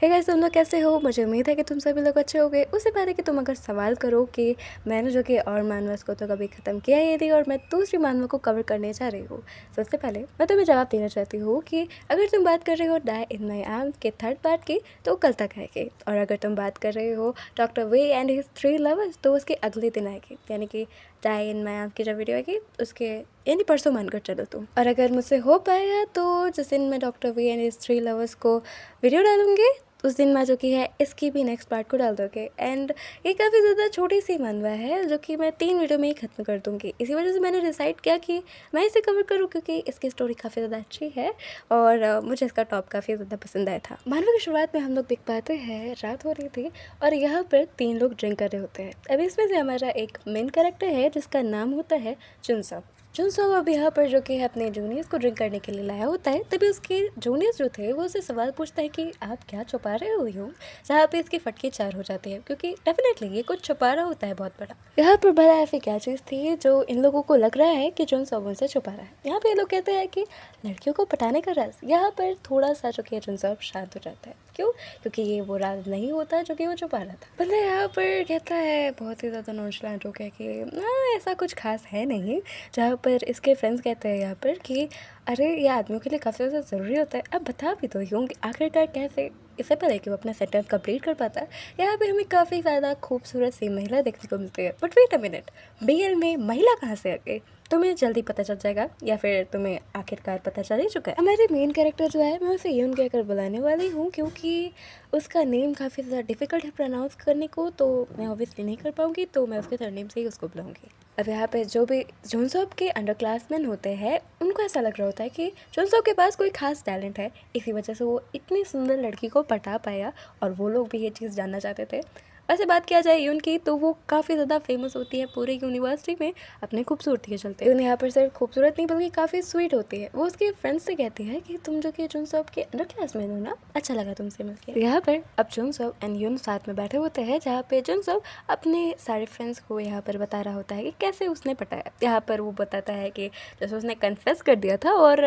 Hey guys, तुम लोग कैसे हो? मुझे उम्मीद है कि तुम सभी लोग अच्छे होगे। उससे पहले कि तुम अगर सवाल करो कि मैंने जो कि और मानवस को तो कभी ख़त्म किया ही नहीं और मैं दूसरी मानव को कवर करने जा रही हूँ। सबसे पहले मैं तुम्हें जवाब देना चाहती हूँ कि अगर तुम बात कर रहे हो डाई इन माई आर्म्स के थर्ड पार्ट की तो कल तक आएगी, और अगर तुम बात कर रहे हो doctor way and his 3 lovers तो उसके अगले दिन आएगी, यानी कि डाई इन माई आर्म्स की जब वीडियो आएगी उसके यानी परसों मानकर चलो तुम। और अगर मुझसे हो पाएगा तो जिस दिन मैं doctor V and his 3 lovers को वीडियो डालूंगी उस दिन मैं जो कि है इसकी भी नेक्स्ट पार्ट को डाल दोगे। एंड ये काफ़ी ज़्यादा छोटी सी मनवा है जो कि मैं 3 वीडियो में ही ख़त्म कर दूँगी। इसी वजह से मैंने डिसाइड किया कि मैं इसे कवर करूँ क्योंकि इसकी स्टोरी काफ़ी ज़्यादा अच्छी है और मुझे इसका टॉप काफ़ी ज़्यादा पसंद आया था। मानवा की शुरुआत में हम लोग देख पाते हैं रात हो रही थी और यहाँ पर 3 लोग ड्रिंक कर रहे होते हैं। अभी इसमें से हमारा एक मेन कैरेक्टर है जिसका नाम होता है जुनसब। जुनसब अब यहाँ पर जो कि है अपने जूनियर्स को ड्रिंक करने के लिए लाया होता है। तभी उसके जूनियर्स जो थे वो उससे सवाल पूछता है कि आप क्या छुपा रहे हो यूँ। जहाँ पे इसकी फटकी 4 हो जाती है क्योंकि डेफिनेटली ये कुछ छुपा रहा होता है बहुत बड़ा। यहाँ पर भला ऐसी क्या चीज़ थी जो इन लोगों को लग रहा है कि जुनसब उनसे छुपा रहा है। यहाँ पे ये लोग कहते हैं कि लड़कियों को पटाने का राज। यहाँ पर थोड़ा सा जो कि जुनसब शांत हो जाता है। क्यों? क्योंकि ये वो राज नहीं होता जो कि वो छुपा रहा था। बंदा यहाँ पर कहता है बहुत ही ज़्यादा नॉनचलेंट होकर कि हाँ ऐसा कुछ खास है नहीं। जहाँ पर इसके फ्रेंड्स कहते हैं यहाँ पर कि अरे ये आदमियों के लिए काफ़ी ज़्यादा ज़रूरी होता है। अब बता भी तो यूँ आखिरकार कैसे। इससे पहले कि वो अपना सेंटेंस कंप्लीट कर पाता है यहाँ पे हमें काफ़ी ज़्यादा खूबसूरत सी महिला देखने को मिलती है। But wait a minute, BL में महिला कहाँ से आ गई? तुम्हें जल्दी पता चल जाएगा या फिर तुम्हें आखिरकार पता चल ही चुका है। हमारे मेन कैरेक्टर जो है मैं उसे यून कहकर बुलाने वाली हूँ क्योंकि उसका नेम काफ़ी ज़्यादा डिफ़िकल्ट है प्रोनाउंस करने को, तो मैं ऑब्वियसली नहीं कर पाऊँगी, तो मैं उसके सरनेम से ही उसको बुलाऊँगी। अब यहाँ पे जो भी जुनसब के अंडर क्लासमैन होते हैं उनको ऐसा लग रहा होता है कि जुनसब के पास कोई खास टैलेंट है, इसी वजह से वो इतनी सुंदर लड़की को पटा पाया और वो लोग भी ये चीज़ जानना चाहते थे। वैसे बात किया जाए यून की तो वो काफ़ी ज़्यादा फेमस होती है पूरी यूनिवर्सिटी में अपनी खूबसूरती के चलते। यून यहाँ पर सिर्फ खूबसूरत नहीं बल्कि काफ़ी स्वीट होती है। वो उसके फ्रेंड्स से कहती है कि तुम जो कि जुनसब के अंडर क्लासमैन हो ना, अच्छा लगा तुमसे मिलकर। यहाँ पर अब जुनसब एंड यून साथ में बैठे होते हैं जहाँ पे जुनसब अपने सारे फ्रेंड्स को यहाँ पर बता रहा होता है कि कैसे उसने पटाया। यहाँ पर वो बताता है कि जैसे उसने कन्फेस कर दिया था और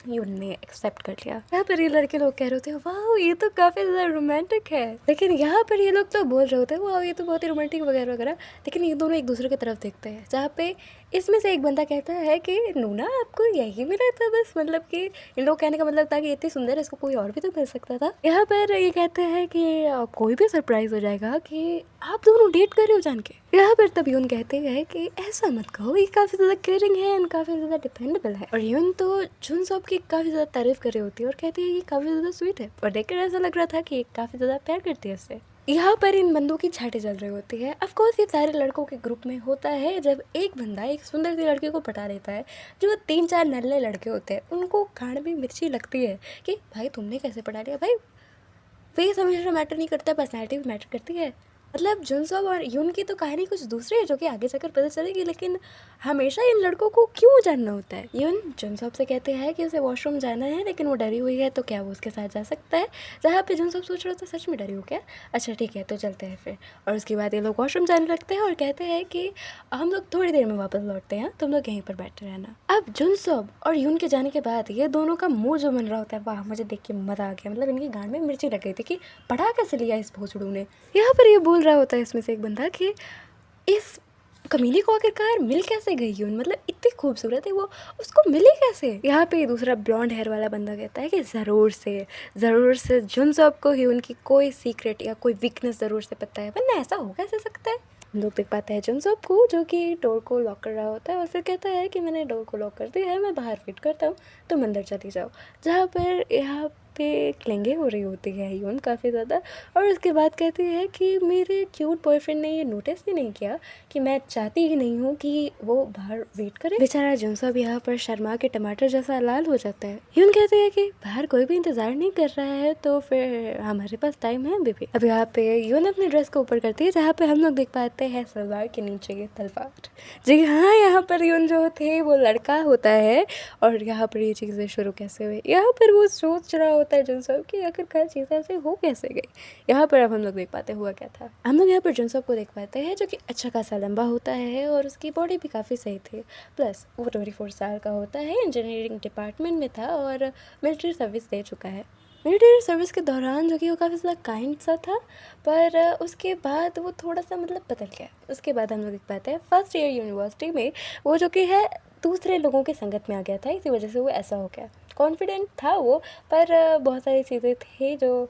यून ने एक्सेप्ट कर लिया। यहाँ पर ये लड़के लोग कह रहे होते हैं वाह ये तो काफ़ी ज़्यादा रोमांटिक है, लेकिन यहाँ पर ये लोग तो बोल रहे होते हैं वाह ये तो बहुत ही रोमांटिक वगैरह वगैरह, लेकिन ये दोनों एक दूसरे की तरफ देखते हैं। जहाँ पे इसमें से एक बंदा कहता है कि नूना आपको यही मिला था बस, मतलब कि इन लोग कहने का मतलब था कि इतनी सुंदर है इसको कोई और भी तो मिल सकता था। यहाँ पर ये कहते हैं कि कोई भी सरप्राइज हो जाएगा कि आप दोनों डेट कर रहे हो जान के। यहाँ पर तब यून कहते हैं कि ऐसा मत कहो, ये काफ़ी ज़्यादा केयरिंग है एंड काफ़ी ज़्यादा डिपेंडेबल है। और यून तो जुनसब की काफ़ी ज़्यादा तारीफ कर रही होती है और कहती है ये काफ़ी ज़्यादा स्वीट है, और देखकर ऐसा लग रहा था कि ये काफ़ी ज़्यादा प्यार करती है उससे। यहाँ पर इन बंदों की छाटे चल रही होती है। ऑफ कोर्स ये सारे लड़कों के ग्रुप में होता है जब एक बंदा एक सुंदर सी लड़की को पटा देता है। जो 3-4 नल्ले लड़के होते हैं उनको खाने में मिर्ची लगती है कि भाई तुमने कैसे पटा लिया। भाई फेस हमेशा मैटर नहीं करता, पर्सनैलिटी भी मैटर करती है। मतलब जुनसब और यून की तो कहानी कुछ दूसरी है जो कि आगे चलकर पता चलेगी, लेकिन हमेशा इन लड़कों को क्यों जानना होता है। यून जुनसब से कहते हैं कि उसे वॉशरूम जाना है लेकिन वो डरी हुई है तो क्या वो उसके साथ जा सकता है। जहाँ पे जुनसब सोच रहा था सच में डरी हो क्या, अच्छा ठीक है तो चलते हैं फिर। और उसके बाद ये लोग वॉशरूम जाने लगते हैं और कहते हैं कि हम लोग थोड़ी देर में वापस लौटते हैं, तुम लोग यहीं पर बैठे रहना। अब जुनसब और यून के जाने के बाद ये दोनों का मुंह जो बन रहा होता है वाह मुझे देख के मज़ा आ गया। मतलब इनकी गांड में मिर्ची लग गई थी कि पढ़ा कैसे लिया इस भोसड़ू ने। यहाँ पर ये बोल रहा होता है इसमें से एक बंदा कि इस कमीने को आखिरकार मिल कैसे गई यून, मतलब इतनी खूबसूरत है वो, उसको मिली कैसे। यहाँ पे दूसरा ब्लॉन्ड हेयर वाला बंदा कहता है कि ज़रूर से जुनसब को ही उनकी कोई सीक्रेट या कोई वीकनेस ज़रूर से पता है, वरना ऐसा हो कैसे सकता है। हम लोग देख पाते हैं जुनसब को जो कि डोर को लॉक कर रहा होता है और फिर कहता है कि मैंने डोर को लॉक कर दिया है, मैं बाहर वेट करता हूँ, तुम अंदर चली जाओ। जहाँ पर यहाँ पे क्लेंगे हो रही होती है यून काफ़ी ज़्यादा, और उसके बाद कहती है कि मेरे क्यूट बॉयफ्रेंड ने ये नोटिस भी नहीं किया कि मैं चाहती ही नहीं हूँ कि वो बाहर वेट करे। बेचारा जुनसब यहाँ पर शर्मा के टमाटर जैसा लाल हो जाता है। यून कहती है कि बाहर कोई भी इंतज़ार नहीं कर रहा है तो फिर हमारे पास टाइम है बेबी। अब यहाँ पे यून अपनी ड्रेस को ऊपर करती है जहाँ पे हम लोग देख पाते हैं सलवार के नीचे ये तलवार। जी हाँ, यहाँ पर यून जो थे वो लड़का होता है और यहाँ पर ये चीज़ें शुरू कैसे हुई, यहाँ पर वो सोच रहा होता है जुनसब कि आखिरकार चीज़ें ऐसे हो कैसे गई। यहाँ पर अब हम लोग देख पाते हुआ क्या था। हम लोग यहाँ पर जुनसब को देख पाते हैं जो कि अच्छा खासा लंबा होता है और उसकी बॉडी भी काफ़ी सही थी, प्लस वो 24 साल का होता है, इंजीनियरिंग डिपार्टमेंट में था और मिलिट्री सर्विस दे चुका है। मिलिट्री सर्विस के दौरान जो कि वो काफ़ी ज़्यादा काइंड सा था, पर उसके बाद वो थोड़ा सा मतलब बदल गया। उसके बाद हम लोग देख पाते हैं फर्स्ट ईयर यूनिवर्सिटी में वो जो कि है दूसरे लोगों की संगत में आ गया था, इसी वजह से वो ऐसा हो गया। कॉन्फिडेंट था वो, पर बहुत सारी चीज़ें थी जो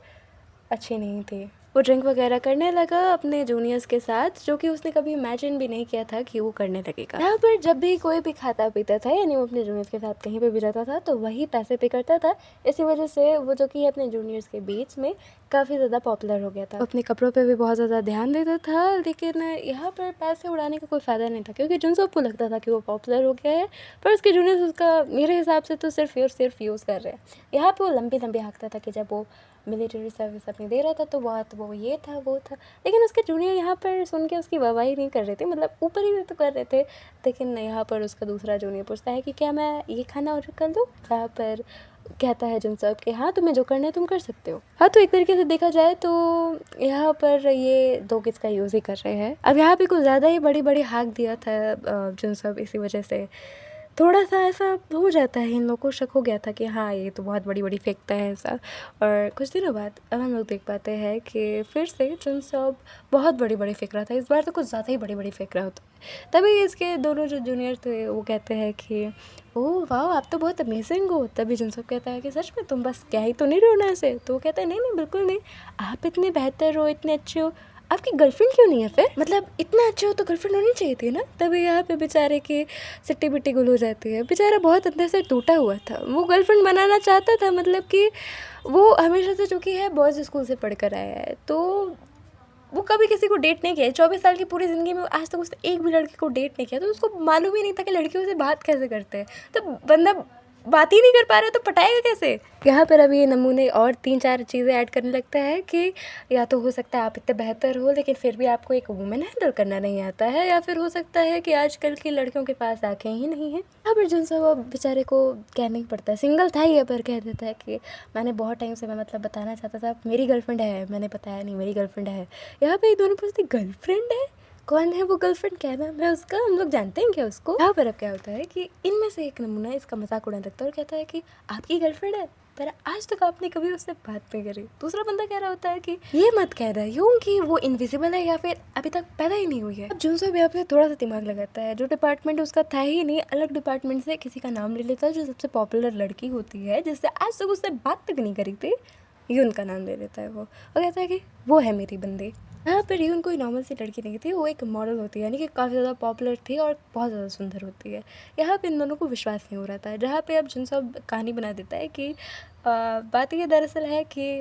अच्छी नहीं थी। वो ड्रिंक वगैरह करने लगा अपने जूनियर्स के साथ, जो कि उसने कभी इमेजिन भी नहीं किया था कि वो करने लगेगा। यहाँ पर जब भी कोई भी खाता पीता था, यानी वो अपने जूनियर्स के साथ कहीं पे भी रहता था, तो वही पैसे पे करता था। इसी वजह से वो जो कि अपने जूनियर्स के बीच में काफ़ी ज़्यादा पॉपुलर हो गया था। अपने कपड़ों पे भी बहुत ज़्यादा ध्यान देता था, लेकिन यहाँ पर पैसे उड़ाने का कोई फ़ायदा नहीं था, क्योंकि जुन सबको लगता था कि वो पॉपुलर हो गया है, पर उसके जूनियर्स उसका मेरे हिसाब से तो सिर्फ और सिर्फ यूज़ कर रहे हैं। यहाँ पर वो लंबी लंबी हाँकता था कि जब वो मिलिट्री सर्विस अपनी दे रहा था तो वो ये था वो था, लेकिन उसके जूनियर यहाँ पर सुन के उसकी वाहवाही नहीं कर रहे थे, मतलब ऊपर ही तो कर रहे थे। लेकिन यहाँ पर उसका दूसरा जूनियर पूछता है कि क्या मैं ये खाना ऑर्डर कर दूँ, यहाँ पर कहता है जुन सब कि हाँ तुम्हें जो करना है तुम कर सकते हो। हाँ, तो एक तरीके से देखा जाए तो यहाँ पर ये दो किस का यूज़ ही कर रहे हैं। अब यहाँ पे कुछ ज़्यादा ही बड़ी बड़ी हाँक दिया था जुन सब, इसी वजह से थोड़ा सा ऐसा हो जाता है। इन लोगों को शक हो गया था कि हाँ ये तो बहुत बड़ी बड़ी फेंकता है ऐसा। और कुछ दिनों बाद अब हम लोग देख पाते हैं कि फिर से जुन सब बहुत बड़ी बड़ी फेंक रहा था। इस बार तो कुछ ज़्यादा ही बड़ी बड़ी फेंक रहा होता है। तभी इसके दोनों जो जूनियर थे वो कहते हैं कि ओह वाह आप तो बहुत अमेजिंग हो। तभी जुन सब कहता है कि सच में तुम बस क्या ही तो नहीं रहो ना ऐसे। तो वो कहता है नहीं नहीं बिल्कुल नहीं, आप इतने बेहतर हो, इतने अच्छे हो, आपकी गर्लफ्रेंड क्यों नहीं है फिर, मतलब इतना अच्छे हो तो गर्लफ्रेंड होनी चाहिए थी ना। तभी यहाँ पे बेचारे की सिट्टी बिट्टी गुल हो जाती है। बेचारा बहुत अंदर से टूटा हुआ था, वो गर्लफ्रेंड बनाना चाहता था, मतलब कि वो हमेशा से चूँकि है बॉयज़ स्कूल से पढ़ कर आया है, तो वो कभी किसी को डेट नहीं किया है। 24 साल की पूरी ज़िंदगी में आज तक उसने एक भी लड़की को डेट नहीं किया, तो उसको मालूम ही नहीं था कि लड़कियों से बात कैसे करते हैं। तो बंदा बात ही नहीं कर पा रहा तो पटाएगा कैसे। यहाँ पर अभी ये नमूने और 3-4 चीज़ें ऐड करने लगता है कि या तो हो सकता है आप इतने बेहतर हो लेकिन फिर भी आपको एक वुमेन हैंडल करना नहीं आता है, या फिर हो सकता है कि आजकल की लड़कियों के पास आँखें ही नहीं हैं। यहाँ पर जुन सब बेचारे को कहना ही पड़ता है, सिंगल था ये पर कह देता है कि मैंने बहुत टाइम से मैं मतलब बताना चाहता था मेरी गर्लफ्रेंड है, मैंने बताया नहीं मेरी गर्लफ्रेंड है। यहाँ पे दोनों पूछते गर्लफ्रेंड है, कौन है वो गर्लफ्रेंड, क्या नाम है उसका, हम लोग जानते हैं क्या उसको। यहाँ पर अब क्या होता है कि इनमें से एक नमूना इसका मजाक उड़ाने लगता है और कहता है कि आपकी गर्लफ्रेंड है, पर आज तक आपने कभी उससे बात नहीं करी। दूसरा बंदा कह रहा होता है कि ये मत कह रहा यूँ कि वो इनविजिबल है या फिर अभी तक पैदा ही नहीं हुई है। अब जुनसो भी अपने थोड़ा सा दिमाग लगाता है, जो डिपार्टमेंट उसका था ही नहीं, अलग डिपार्टमेंट से किसी का नाम ले लेता है जो सबसे पॉपुलर लड़की होती है, जिससे आज तक उससे बात तक नहीं करी थी, यून का नाम ले लेता है वो, और कहता है कि वो है मेरी बंदी। यहाँ पर यून कोई नॉर्मल सी लड़की नहीं थी, वो एक मॉडल होती है, यानी कि काफ़ी ज़्यादा पॉपुलर थी और बहुत ज़्यादा सुंदर होती है। यहाँ पे इन दोनों को विश्वास नहीं हो रहा था, जहाँ पे अब जुन सब कहानी बना देता है कि बात ये दरअसल है कि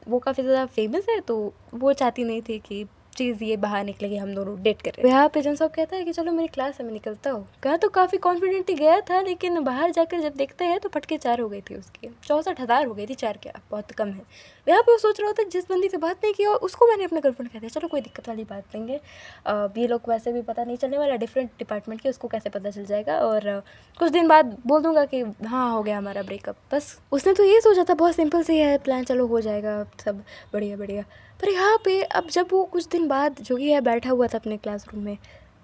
वो काफ़ी ज़्यादा फेमस है, तो वो चाहती नहीं थी कि चीज़ ये बाहर निकले कि हम दोनों डेट करें। यहाँ पे जन सब कहता है कि चलो मेरी क्लास है मैं निकलता हूँ। कहा तो काफ़ी कॉन्फिडेंटली गया था, लेकिन बाहर जाकर जब देखते हैं तो फटके 4 हो गई थी उसकी, 64,000 हो गई थी, 4 क्या बहुत कम है। यहाँ पे वो सोच रहा होता है जिस बंदी से बात नहीं की और उसको मैंने अपना गर्लफ्रेंड कहते हैं, चलो कोई दिक्कत वाली बात नहीं है, ये लोग वैसे भी पता नहीं चलने वाला, डिफरेंट डिपार्टमेंट के, उसको कैसे पता चल जाएगा, और कुछ दिन बाद बोल दूंगा कि हाँ हो गया हमारा ब्रेकअप। बस उसने तो ये सोचा था, बहुत सिंपल सी है प्लान, चलो हो जाएगा सब बढ़िया बढ़िया। पर यहाँ पे अब जब वो कुछ दिन बाद जो कि है बैठा हुआ था अपने क्लासरूम में,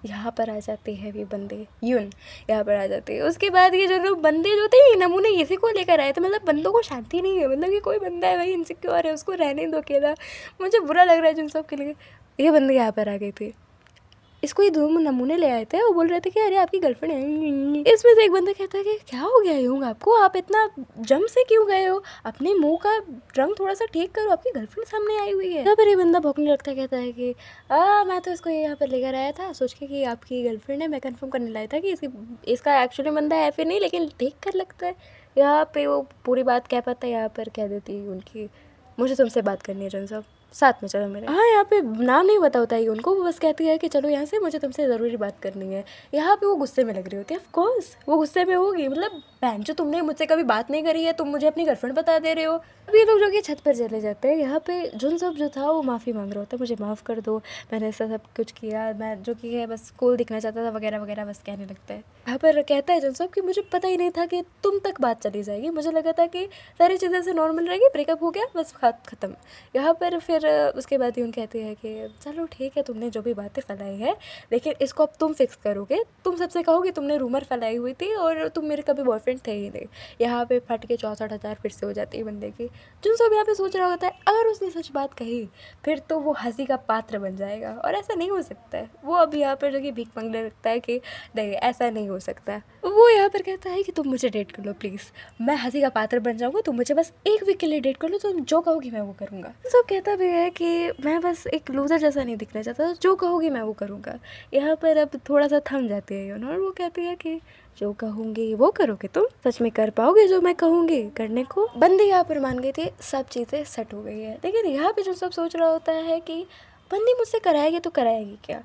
यहाँ पर आ जाते हैं ये बंदे, यून यहाँ पर आ जाते हैं। उसके बाद ये जो लोग बंदे जो थे ये नमूने इसी को लेकर आए थे, मतलब बंदों को शांति नहीं है, मतलब कि कोई बंदा है भाई इनसिक्योर है उसको रहने दो अकेला, मुझे बुरा लग रहा है जिन सब के लिए। ये बंदे यहाँ पर आ गए थे, इसको ये दो नमूने ले आए थे और बोल रहे थे कि अरे आपकी गर्लफ्रेंड है। इसमें से एक बंदा कहता है कि क्या हो गया यूँ आपको, आप इतना जम से क्यों गए हो, अपने मुंह का रंग थोड़ा सा ठीक करो, आपकी गर्लफ्रेंड सामने आई हुई है। तब ये बंदा भौंकने लगता है, कहता है कि मैं तो इसको यहाँ पर लेकर आया था सोच के कि आपकी गर्लफ्रेंड है, मैं कंफर्म करने लाया था कि इसका एक्चुअली बंदा है फिर नहीं, लेकिन देख कर लगता है। यहाँ पे वो पूरी बात कह पाता है, यहाँ पर कह देती है उनकी मुझे तुमसे बात करनी है जन सब, साथ में चलो मेरे। हाँ, यहाँ पे नाम नहीं पता होता है उनको, वो बस कहती है कि चलो यहाँ से, मुझे तुमसे ज़रूरी बात करनी है। यहाँ पे वो गुस्से में लग रही होती है, ऑफ कोर्स वो गुस्से में होगी, मतलब बहन जो तुमने मुझसे कभी बात नहीं करी है, तुम मुझे अपनी गर्लफ्रेंड बता दे रहे हो। अब ये लोग जो कि छत पर चले जाते हैं, यहाँ पे जुन सब जो था वो माफ़ी मांग रहा होता है, मुझे माफ़ कर दो, मैंने ऐसा सब कुछ किया, मैं जो कि है बस स्कूल दिखना चाहता था वगैरह वगैरह बस कहने लगता है। यहाँ पर कहता है जुन सब कि मुझे पता ही नहीं था कि तुम तक बात चली जाएगी, मुझे लगा था कि सारी चीज़ें ऐसे नॉर्मल रहेगी, ब्रेकअप हो गया बस खत्म। यहाँ पर फिर फिर उसके बाद यून कहती है कि चलो ठीक है, तुमने जो भी बातें फैलाई है, लेकिन इसको अब तुम फिक्स करोगे, तुम सबसे कहोगे तुमने रूमर फैलाई हुई थी और तुम मेरे कभी बॉयफ्रेंड थे ही नहीं। यहाँ पे फट के 64,000 फिर से हो जाती है बंदे की। जुनसोब यहाँ पे सोच रहा होता है अगर उसने सच बात कही फिर तो वो हंसी का पात्र बन जाएगा, और ऐसा नहीं हो सकता है। वो अब यहाँ पर जो कि भीख मांगने लगता है कि नहीं ऐसा नहीं हो सकता। वो यहाँ पर कहता है कि तुम मुझे डेट कर लो प्लीज़, मैं हंसी का पात्र बन जाऊँगा, तुम मुझे बस एक वीक के लिए डेट कर लो, तुम जो कहोगी मैं वो करूँगा। सब कहता भी है कि मैं बस एक लूज़र जैसा नहीं दिखना चाहता, जो कहोगी मैं वो करूँगा। यहाँ पर अब थोड़ा सा थम जाती है यून, और वो कहती है कि जो कहूँगी वो करोगे तुम, सच में कर पाओगे जो मैं कहूँगी करने को। बंदी यहाँ पर मान गई थी, सब चीज़ें सेट हो गई है। लेकिन यहाँ पे जो सब सोच रहा होता है कि बंदी मुझसे कराएगी तो कराएगी क्या।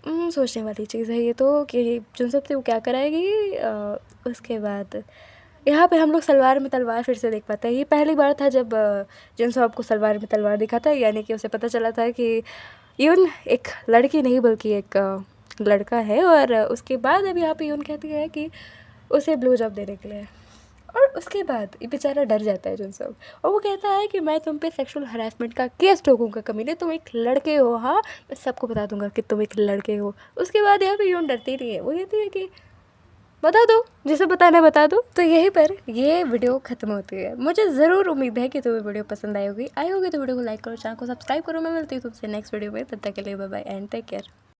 सोचने वाली चीज़ है ये तो, कि जुनसब से वो क्या कराएगी। उसके बाद यहाँ पे हम लोग सलवार में तलवार फिर से देख पाते हैं। ये पहली बार था जब जुनसब को सलवार में तलवार दिखा था, यानी कि उसे पता चला था कि यून एक लड़की नहीं बल्कि एक लड़का है। और उसके बाद अब यहाँ पे यून कहती है कि उसे ब्लो जॉब देने के लिए, और उसके बाद ये बेचारा डर जाता है जुनसब, और वो कहता है कि मैं तुम पे सेक्सुअल हरासमेंट का केस ठोकूंगा कमीने, तुम एक लड़के हो, हाँ मैं सबको बता दूंगा कि तुम एक लड़के हो। उसके बाद यहाँ पे यून डरती नहीं है, वो कहती है कि बता दो, जिसे बताना है बता दो। तो यहीं पर ये वीडियो खत्म होती है। मुझे ज़रूर उम्मीद है कि तुम्हें वीडियो पसंद आई होगी तो वीडियो को लाइक करो, चैनल को सब्सक्राइब करो। मैं मिलती हूँ तुमसे नेक्स्ट वीडियो में, तब तक के लिए bye bye and take care.